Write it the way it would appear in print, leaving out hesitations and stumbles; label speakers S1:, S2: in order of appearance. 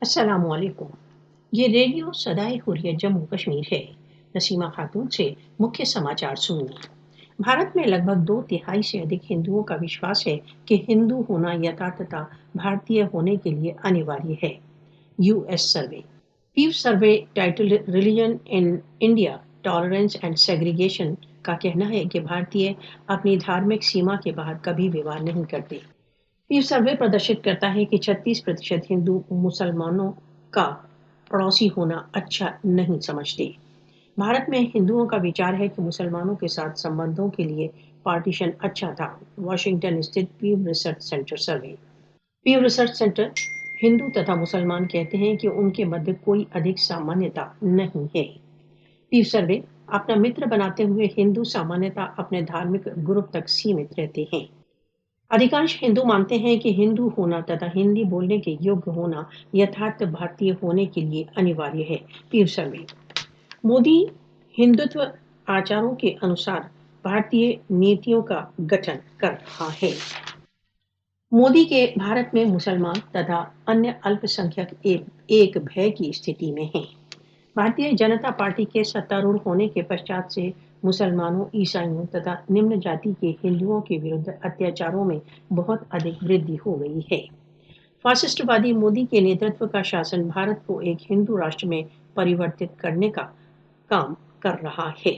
S1: अस्सलामुअलैकुम। ये रेडियो सदाए हुर्रियत जम्मू कश्मीर है। नसीमा खातून से मुख्य समाचार सुनिए। भारत में लगभग 2/3 से अधिक हिंदुओं का विश्वास है कि हिंदू होना यथार्थता भारतीय होने के लिए अनिवार्य है। US survey Pew survey title religion in India tolerance and segregation का कहना है कि भारतीय अपनी धार्मिक सीमा के बाहर कभी विवाह नहीं करते। ये सर्वे प्रदर्शित करता है कि 36% हिंदू मुसलमानों का पड़ोसी होना अच्छा नहीं समझते। भारत में हिंदुओं का विचार है कि मुसलमानों के साथ संबंधों के लिए पार्टीशन अच्छा था। वॉशिंगटन स्थित पीव रिसर्च सेंटर सर्वे। पीव रिसर्च सेंटर हिंदू तथा मुसलमान कहते हैं कि उनके मध्य कोई अधिक सामान्यता नहीं है। पीव सर्वे अपना मित्र बनाते हुए हिंदू सामान्यता अपने धार्मिक ग्रुप तक सीमित रहते हैं। अधिकांश हिंदू मानते हैं कि हिंदू होना तथा हिंदी बोलने के योग्य होना यथार्थ भारतीय होने के लिए अनिवार्य है। पीव सर्वे मोदी हिंदुत्व आचारों के अनुसार भारतीय नीतियों का गठन कर रहा है। मोदी के भारत में मुसलमान तथा अन्य अल्पसंख्यक एक भय की स्थिति में हैं। भारतीय जनता पार्टी के सत्तारूढ़ होने के पश्चात से मुसलमानों, ईसाइयों तथा निम्न जाति के हिंदुओं के विरुद्ध अत्याचारों में बहुत अधिक वृद्धि हो गई है। फासिस्टवादी मोदी के नेतृत्व का शासन भारत को एक हिंदू राष्ट्र में परिवर्तित करने का काम कर रहा है।